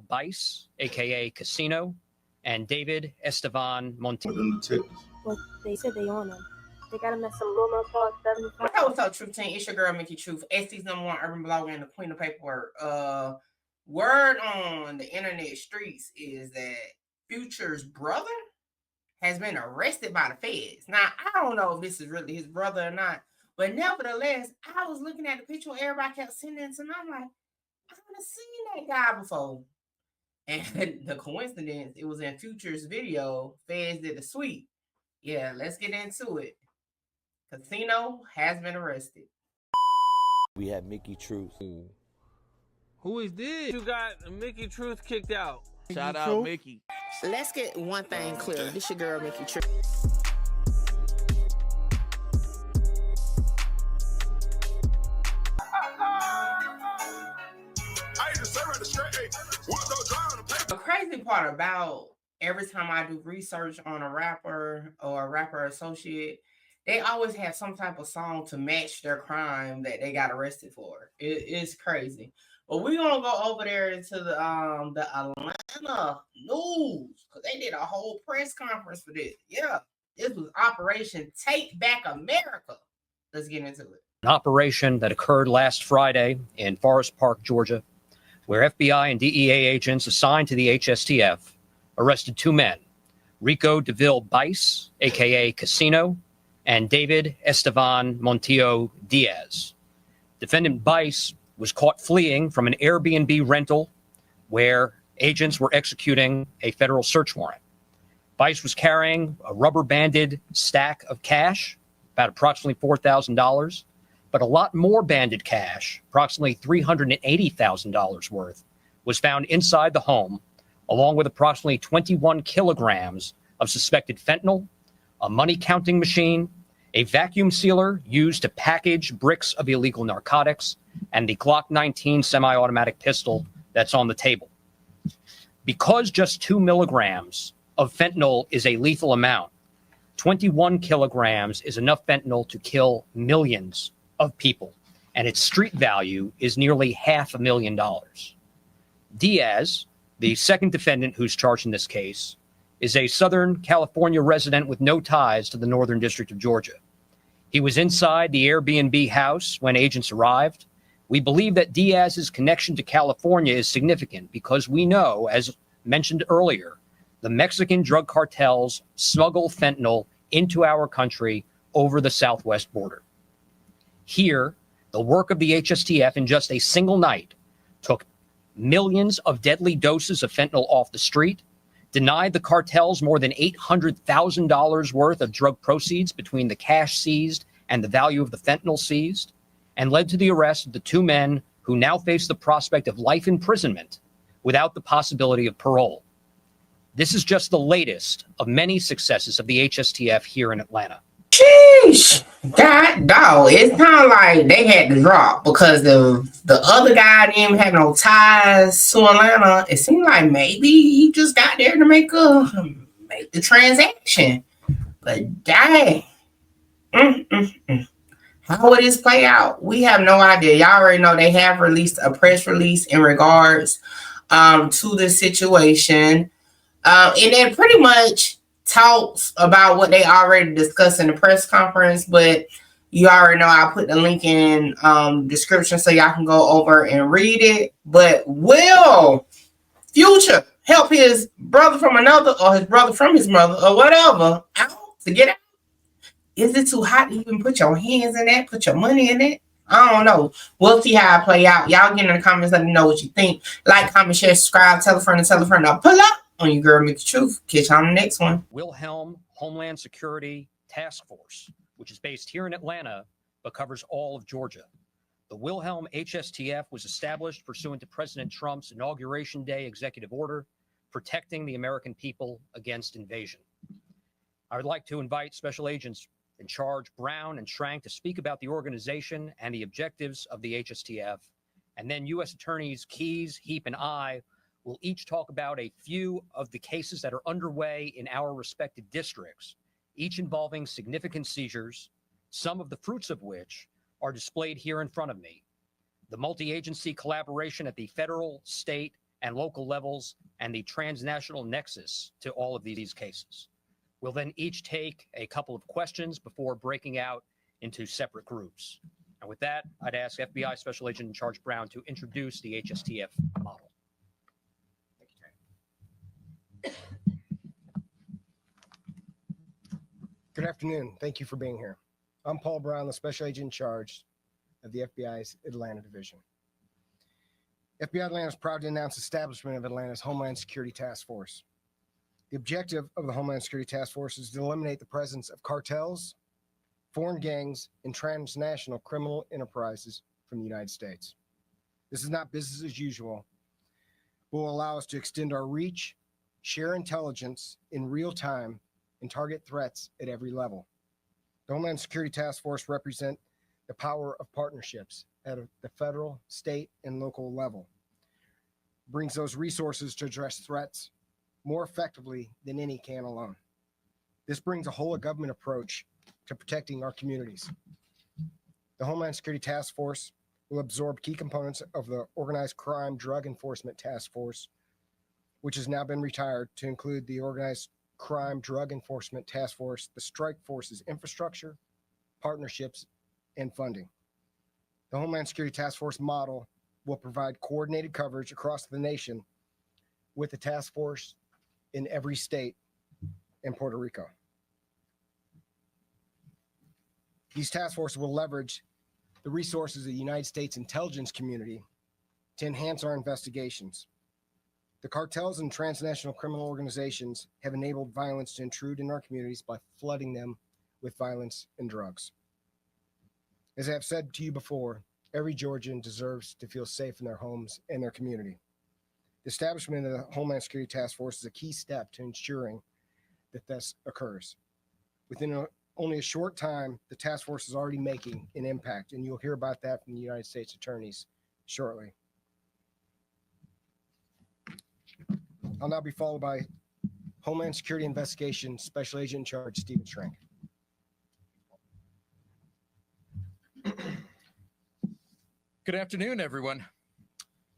Bice, aka Casino, and David Estevan Montillo. Well, they said they on them. They got him at some little talk 75. What's up, Truth Team? It's your girl, Mickey Truth. ST's #1 urban blogger and the queen of paperwork. Word on the internet streets is that Future's brother has been arrested by the feds. Now, I don't know if this is really his brother or not, but nevertheless, I was looking at the picture where everybody kept sending it, and I'm like, I've seen that guy before. And the coincidence, it was in Future's video, Feds did a sweep. Yeah, let's get into it. Casino has been arrested. We have Mickey Truth. Who is this? You got Mickey Truth kicked out. Shout out Mickey. Let's get one thing clear. This your girl, Mickey Truth. The crazy part about every time I do research on a rapper or a rapper associate, they always have some type of song to match their crime that they got arrested for. It's crazy. But we're gonna go over there into the Atlanta news, because they did a whole press conference for this. Yeah, this was Operation Take Back America. Let's get into it. An operation that occurred last Friday in Forest Park, Georgia, where FBI and DEA agents assigned to the HSTF arrested two men, Rico DeVille Bice, aka Casino, and David Estevan Montillo Diaz. Defendant Bice was caught fleeing from an Airbnb rental where agents were executing a federal search warrant. Bice was carrying a rubber-banded stack of cash, about approximately $4,000, but a lot more banded cash, approximately $380,000 worth, was found inside the home, along with approximately 21 kilograms of suspected fentanyl, a money counting machine, a vacuum sealer used to package bricks of illegal narcotics, and the Glock 19 semi-automatic pistol that's on the table. Because just 2 milligrams of fentanyl is a lethal amount, 21 kilograms is enough fentanyl to kill millions of people, and its street value is nearly $500,000. Diaz, the second defendant who's charged in this case, is a Southern California resident with no ties to the Northern District of Georgia. He was inside the Airbnb house when agents arrived. We believe that Diaz's connection to California is significant because we know, as mentioned earlier, the Mexican drug cartels smuggle fentanyl into our country over the southwest border. Here, the work of the HSTF in just a single night took millions of deadly doses of fentanyl off the street, denied the cartels more than $800,000 worth of drug proceeds between the cash seized and the value of the fentanyl seized, and led to the arrest of the two men who now face the prospect of life imprisonment without the possibility of parole. This is just the latest of many successes of the HSTF here in Atlanta. Sheesh. God, dog. It's kind of like they had to drop because the other guy didn't even have no ties to Atlanta. It seemed like maybe he just got there to make the transaction. But dang. How will this play out? We have no idea. Y'all already know they have released a press release in regards to this situation. And it pretty much talks about what they already discussed in the press conference, but you already know I'll put the link in description so y'all can go over and read it. But will Future help his brother from another or his brother from his mother or whatever out to get out? Is it too hot to even put your hands in that, put your money in it? I don't know. We'll see how it play out. Y'all get in the comments, let me know what you think. Like, comment, share, subscribe, tell a friend, and tell a friend. Now pull up on your girl, Mickey Truth. Catch you on the next one. Wilhelm Homeland Security Task Force, which is based here in Atlanta, but covers all of Georgia. The Wilhelm HSTF was established pursuant to President Trump's Inauguration Day executive order, protecting the American people against invasion. I would like to invite Special Agents in charge Brown and Schrank to speak about the organization and the objectives of the HSTF, and then U.S. Attorneys Keyes, Heap, and I will each talk about a few of the cases that are underway in our respective districts, each involving significant seizures, some of the fruits of which are displayed here in front of me. The multi-agency collaboration at the federal, state, and local levels and the transnational nexus to all of these cases. We'll then each take a couple of questions before breaking out into separate groups. And with that, I'd ask FBI Special Agent in Charge Brown to introduce the HSTF model. Thank you, Good afternoon. Thank you for being here. I'm Paul Brown, the Special Agent in Charge of the FBI's Atlanta Division. FBI Atlanta is proud to announce the establishment of Atlanta's Homeland Security Task Force. The objective of the Homeland Security Task Force is to eliminate the presence of cartels, foreign gangs, and transnational criminal enterprises from the United States. This is not business as usual, but will allow us to extend our reach, share intelligence in real time, and target threats at every level. The Homeland Security Task Force represent the power of partnerships at the federal, state, and local level. Brings those resources to address threats more effectively than any can alone. This brings a whole of government approach to protecting our communities. The Homeland Security Task Force will absorb key components of the Organized Crime Drug Enforcement Task Force, which has now been retired, to include the Organized Crime Drug Enforcement Task Force, the Strike Force's infrastructure, partnerships, and funding. The Homeland Security Task Force model will provide coordinated coverage across the nation with the task force in every state in Puerto Rico. These task forces will leverage the resources of the United States intelligence community to enhance our investigations. The cartels and transnational criminal organizations have enabled violence to intrude in our communities by flooding them with violence and drugs. As I have said to you before, every Georgian deserves to feel safe in their homes and their community. The establishment of the Homeland Security Task Force is a key step to ensuring that this occurs. Within only a short time, the task force is already making an impact, and you'll hear about that from the United States attorneys shortly. I'll now be followed by Homeland Security Investigation Special Agent in Charge, Estevan Schrank. Good afternoon, everyone.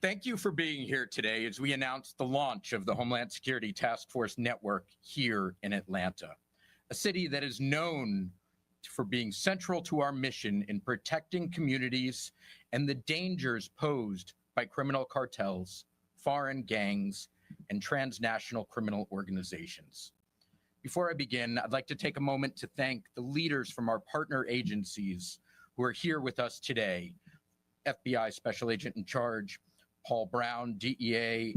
Thank you for being here today as we announce the launch of the Homeland Security Task Force Network here in Atlanta, a city that is known for being central to our mission in protecting communities and the dangers posed by criminal cartels, foreign gangs, and transnational criminal organizations. Before I begin, I'd like to take a moment to thank the leaders from our partner agencies who are here with us today. FBI Special Agent in Charge, Paul Brown, DEA,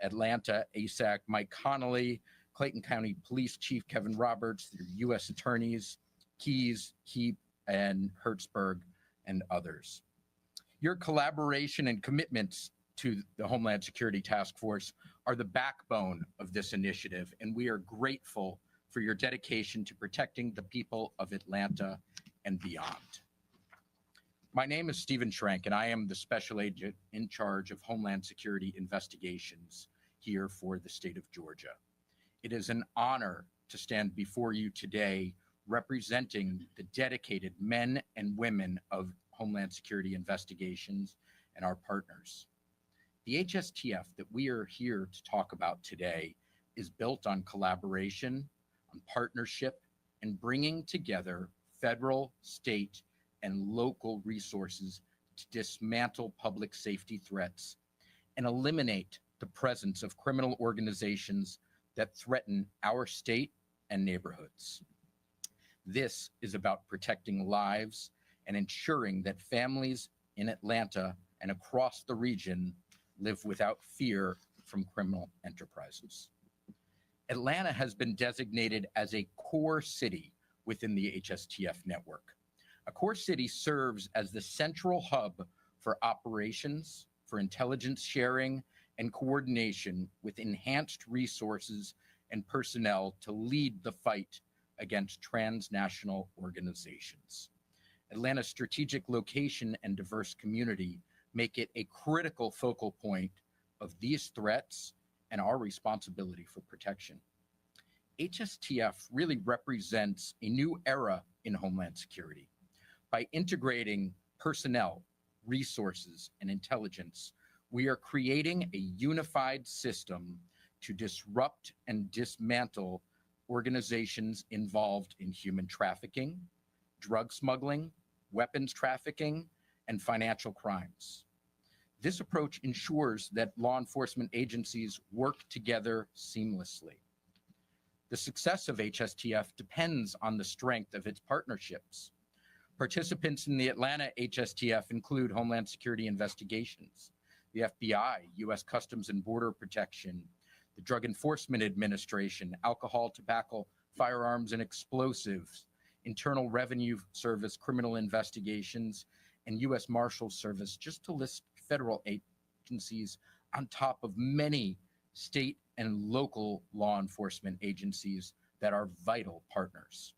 Atlanta, ASAC, Mike Connolly, Clayton County Police Chief Kevin Roberts, the U.S. Attorneys, Keyes, Heap, and Hertzberg, and others. Your collaboration and commitments to the Homeland Security Task Force are the backbone of this initiative, and we are grateful for your dedication to protecting the people of Atlanta and beyond. My name is Estevan Schrank, and I am the Special Agent in Charge of Homeland Security Investigations here for the state of Georgia. It is an honor to stand before you today representing the dedicated men and women of Homeland Security Investigations and our partners. The HSTF that we are here to talk about today is built on collaboration, on partnership, and bringing together federal, state, and local resources to dismantle public safety threats and eliminate the presence of criminal organizations that threaten our state and neighborhoods. This is about protecting lives and ensuring that families in Atlanta and across the region live without fear from criminal enterprises. Atlanta has been designated as a core city within the HSTF network. A core city serves as the central hub for operations, for intelligence sharing, and coordination with enhanced resources and personnel to lead the fight against transnational organizations. Atlanta's strategic location and diverse community make it a critical focal point of these threats and our responsibility for protection. HSTF really represents a new era in Homeland Security. By integrating personnel, resources, and intelligence, We are creating a unified system to disrupt and dismantle organizations involved in human trafficking, drug smuggling, weapons trafficking, and financial crimes. This approach ensures that law enforcement agencies work together seamlessly. The success of HSTF depends on the strength of its partnerships. Participants in the Atlanta HSTF include Homeland Security Investigations, the FBI, U.S. Customs and Border Protection, the Drug Enforcement Administration, Alcohol, Tobacco, Firearms and Explosives, Internal Revenue Service, Criminal Investigations, and U.S. Marshals Service, just to list federal agencies on top of many state and local law enforcement agencies that are vital partners.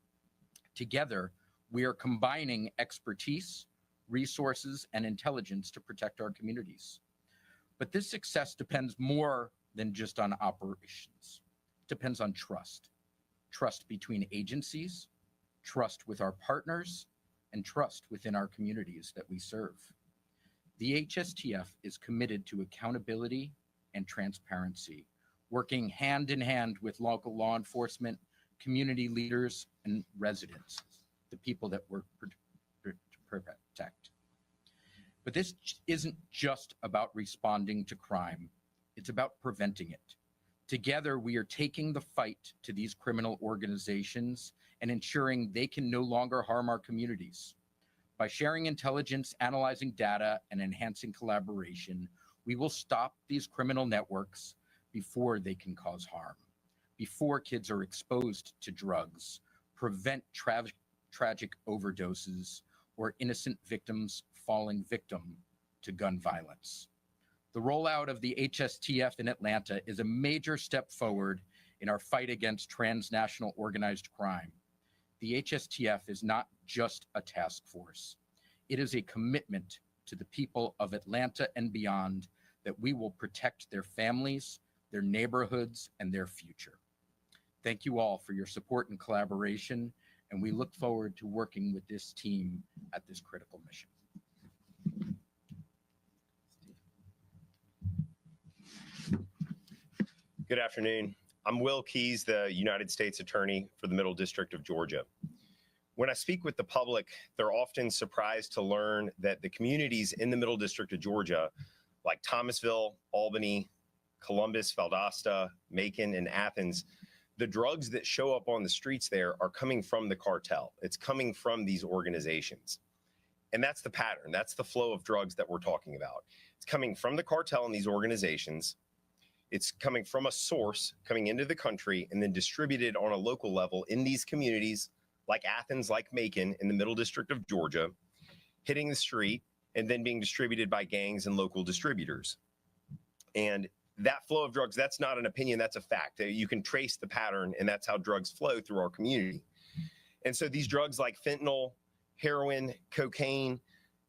Together, we are combining expertise, resources, and intelligence to protect our communities. But this success depends more than just on operations. It depends on trust. Trust between agencies, trust with our partners, and trust within our communities that we serve. The HSTF is committed to accountability and transparency, working hand in hand with local law enforcement, community leaders, and residents, the people that we're to protect. But this isn't just about responding to crime, it's about preventing it. Together, we are taking the fight to these criminal organizations and ensuring they can no longer harm our communities. By sharing intelligence, analyzing data, and enhancing collaboration, we will stop these criminal networks before they can cause harm, before kids are exposed to drugs, prevent tragic overdoses, or innocent victims falling victim to gun violence. The rollout of the HSTF in Atlanta is a major step forward in our fight against transnational organized crime. The HSTF is not just a task force. It is a commitment to the people of Atlanta and beyond that we will protect their families, their neighborhoods, and their future. Thank you all for your support and collaboration, and we look forward to working with this team at this critical mission. Good afternoon. I'm Will Keys, the United States Attorney for the Middle District of Georgia. When I speak with the public, they're often surprised to learn that the communities in the Middle District of Georgia, like Thomasville, Albany, Columbus, Valdosta, Macon, and Athens, the drugs that show up on the streets there are coming from the cartel. It's coming from these organizations. And that's the pattern. That's the flow of drugs that we're talking about. It's coming from the cartel and these organizations. It's coming from a source coming into the country and then distributed on a local level in these communities like Athens, like Macon in the Middle District of Georgia, hitting the street and then being distributed by gangs and local distributors. And that flow of drugs, that's not an opinion, that's a fact. You can trace the pattern, and that's how drugs flow through our community. And so these drugs like fentanyl, heroin, cocaine,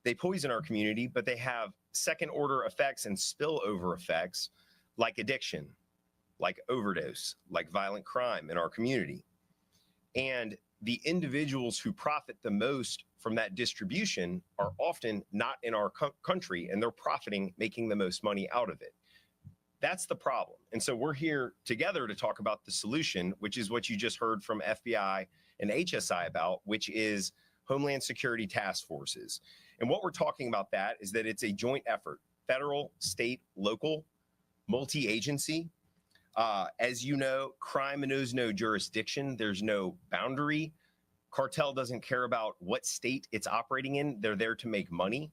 they poison our community, but they have second order effects and spillover effects like addiction, like overdose, like violent crime in our community. And the individuals who profit the most from that distribution are often not in our country, and they're profiting, making the most money out of it. That's the problem. And so we're here together to talk about the solution, which is what you just heard from FBI and HSI about, which is Homeland Security Task Forces. And what we're talking about that is that it's a joint effort, federal, state, local, multi-agency. As you know, crime knows no jurisdiction. There's no boundary. Cartel doesn't care about what state it's operating in. They're there to make money.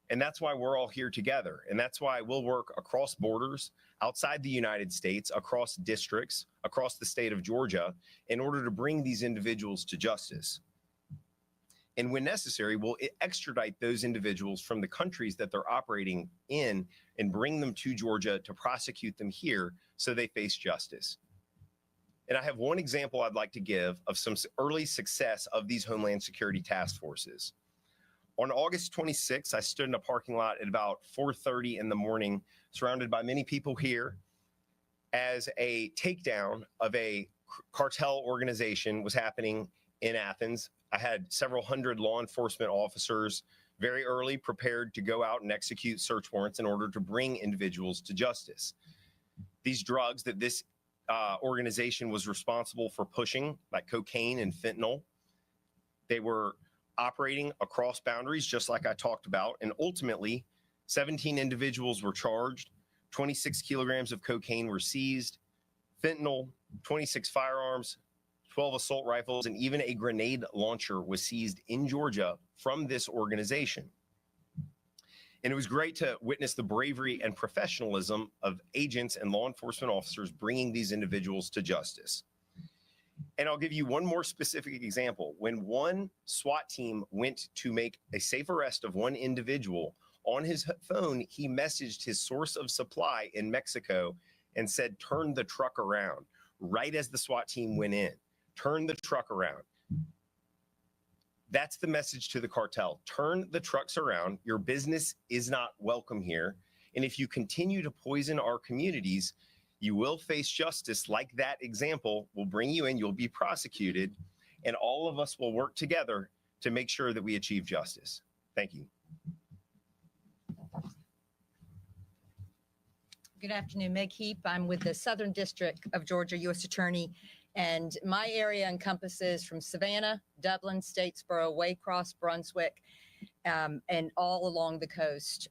And that's why we're all here together. And that's why we'll work across borders, outside the United States, across districts, across the state of Georgia, in order to bring these individuals to justice. And when necessary, we'll extradite those individuals from the countries that they're operating in and bring them to Georgia to prosecute them here so they face justice. And I have one example I'd like to give of some early success of these Homeland Security Task Forces. On August 26th, I stood in a parking lot at about 4:30 in the morning, surrounded by many people here, as a takedown of a cartel organization was happening in Athens. I had several hundred law enforcement officers very early prepared to go out and execute search warrants in order to bring individuals to justice. These drugs that this organization was responsible for pushing, like cocaine and fentanyl, they were operating across boundaries, just like I talked about. And ultimately, 17 individuals were charged, 26 kilograms of cocaine were seized, fentanyl, 26 firearms, 12 assault rifles, and even a grenade launcher was seized in Georgia from this organization. And it was great to witness the bravery and professionalism of agents and law enforcement officers bringing these individuals to justice. And I'll give you one more specific example. When one SWAT team went to make a safe arrest of one individual, on his phone, he messaged his source of supply in Mexico and said, turn the truck around. Right as the SWAT team went in, turn the truck around. That's the message to the cartel. Turn the trucks around. Your business is not welcome here. And if you continue to poison our communities, you will face justice. Like that example, will bring you in, you'll be prosecuted, and all of us will work together to make sure that we achieve justice. Thank you. Good afternoon, Meg Heap. I'm with the Southern District of Georgia U.S. Attorney, and my area encompasses from Savannah, Dublin, Statesboro, Waycross, Brunswick, and all along the coast.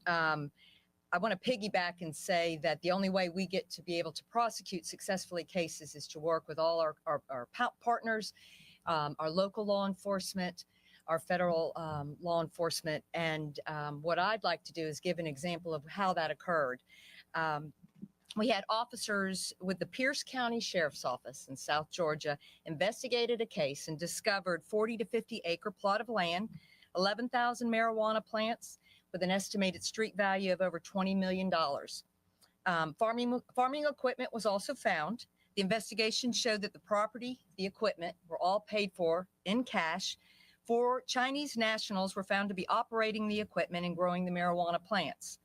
I want to piggyback and say that the only way we get to be able to prosecute successfully cases is to work with all our partners, our local law enforcement, our federal law enforcement. And what I'd like to do is give an example of how that occurred. We had officers with the Pierce County Sheriff's Office in South Georgia investigated a case and discovered 40 to 50 acre plot of land, 11,000 marijuana plants with an estimated street value of over $20 million. Farming equipment was also found. The investigation showed that the property, the equipment were all paid for in cash. 4 Chinese nationals were found to be operating the equipment and growing the marijuana plants.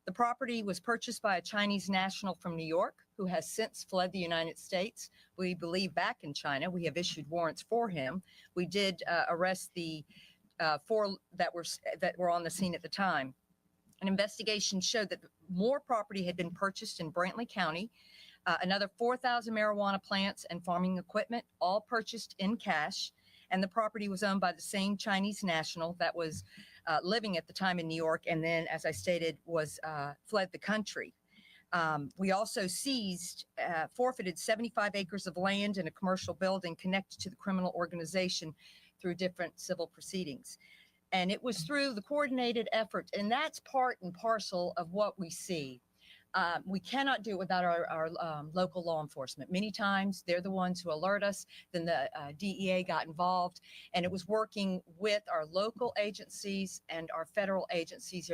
The property was purchased by a Chinese national from New York who has since fled the United States. We believe back in China. We have issued warrants for him. We did arrest the 4 that were on the scene at the time. An investigation showed that more property had been purchased in Brantley County. Another 4,000 marijuana plants and farming equipment, all purchased in cash. And the property was owned by the same Chinese national that was living at the time in New York, and then, as I stated, was fled the country. We also seized, forfeited 75 acres of land in a commercial building connected to the criminal organization through different civil proceedings. And it was through the coordinated effort, and that's part and parcel of what we see. We cannot do it without our local law enforcement. Many times they're the ones who alert us. Then the DEA got involved, and it was working with our local agencies and our federal agencies.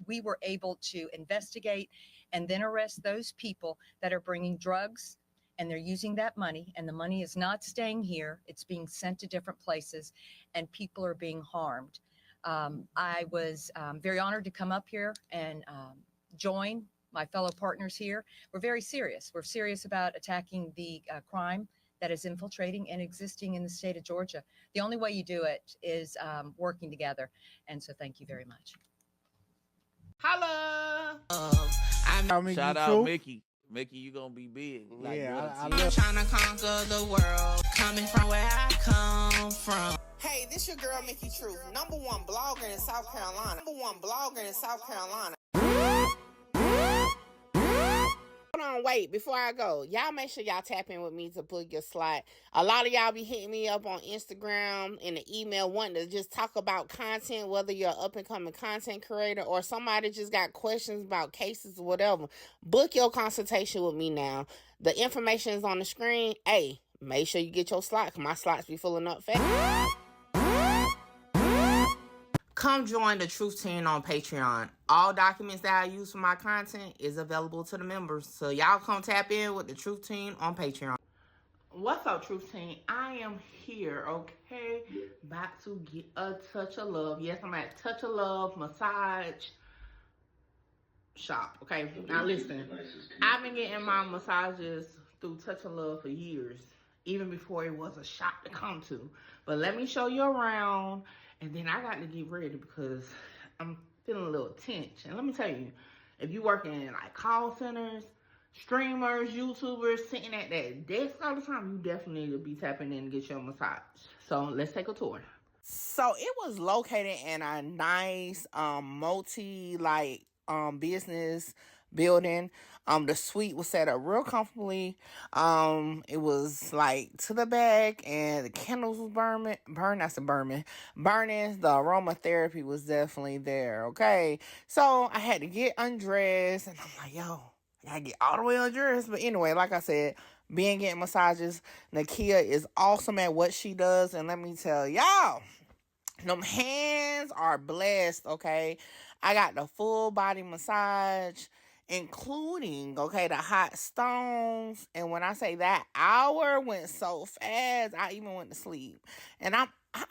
We were able to investigate and then arrest those people that are bringing drugs, and they're using that money, and the money is not staying here. It's being sent to different places, and people are being harmed. I was very honored to come up here and join my fellow partners here. We're very serious. We're serious about attacking the crime that is infiltrating and existing in the state of Georgia. The only way you do it is working together. And so thank you very much. Holla! Shout out Mickey. Mickey, you gonna be big. Like I'm trying to conquer the world, coming from where I come from. Hey, this your girl Mickey Truth, #1 blogger in South Carolina. #1 blogger in South Carolina. Hold on, wait, before I go, y'all make sure y'all tap in with me to book your slot. A lot of y'all be hitting me up on Instagram and the email wanting to just talk about content, whether you're an up-and-coming content creator or somebody just got questions about cases or whatever. Book your consultation with me now. The information is on the screen. Hey, make sure you get your slot, because my slots be filling up fast. Come join the Truth Team on Patreon. All documents that I use for my content is available to the members. So y'all come tap in with the Truth Team on Patreon. What's up, Truth Team? I am here, okay? About to get a touch of love. Yes, I'm at Touch of Love Massage Shop, okay? Now listen, I've been getting my massages through Touch of Love for years, even before it was a shop to come to. But let me show you around. And then I got to get ready because I'm feeling a little tense. And let me tell you, if you work in like call centers, streamers, YouTubers, sitting at that desk all the time, you definitely need to be tapping in and get your massage. So let's take a tour. So it was located in a nice multi business building. The suite was set up real comfortably. It was like to the back, and the candles was burning. The aromatherapy was definitely there. Okay, so I had to get undressed, and I'm like, yo, I gotta get all the way undressed. But anyway, like I said, being getting massages, Nakia is awesome at what she does, and let me tell y'all, them hands are blessed. Okay, I got the full body massage, including, okay, the hot stones. And when I say that hour went so fast, I even went to sleep. And I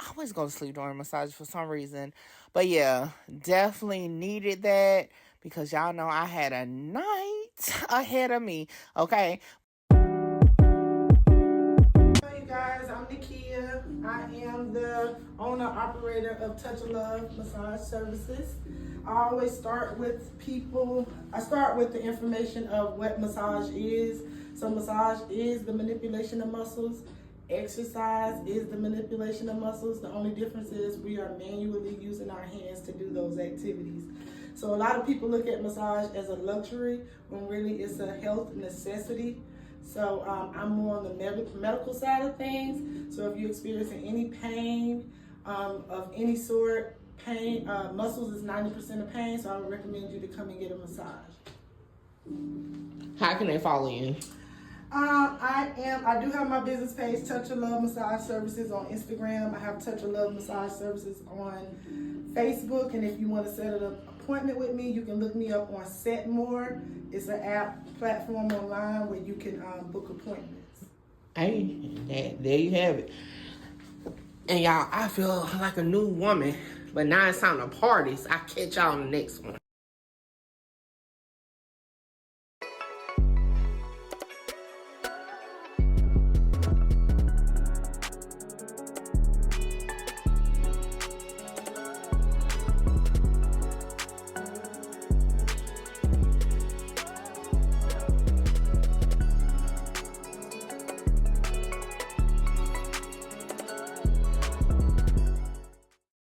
always go to sleep during massage for some reason. But yeah, definitely needed that, because y'all know I had a night ahead of me. Okay. Hey guys, I'm Nakia. I am the owner operator of Touch of Love Massage Services. I always start with people. I start with the information of what massage is. So massage is the manipulation of muscles. Exercise is the manipulation of muscles. The only difference is we are manually using our hands to do those activities. So a lot of people look at massage as a luxury when really it's a health necessity. So I'm more on the medical side of things. So if you're experiencing any pain of any sort, muscles is 90% of pain, so I would recommend you to come and get a massage. How can they follow you? I do have my business page, Touch of Love Massage Services, on Instagram. I have Touch of Love Massage Services on Facebook, and if you want to set an appointment with me, you can look me up on Setmore. It's an app platform online where you can book appointments. Hey, there you have it. And y'all, I feel like a new woman, but now it's time to party. So I'll catch y'all on the next one.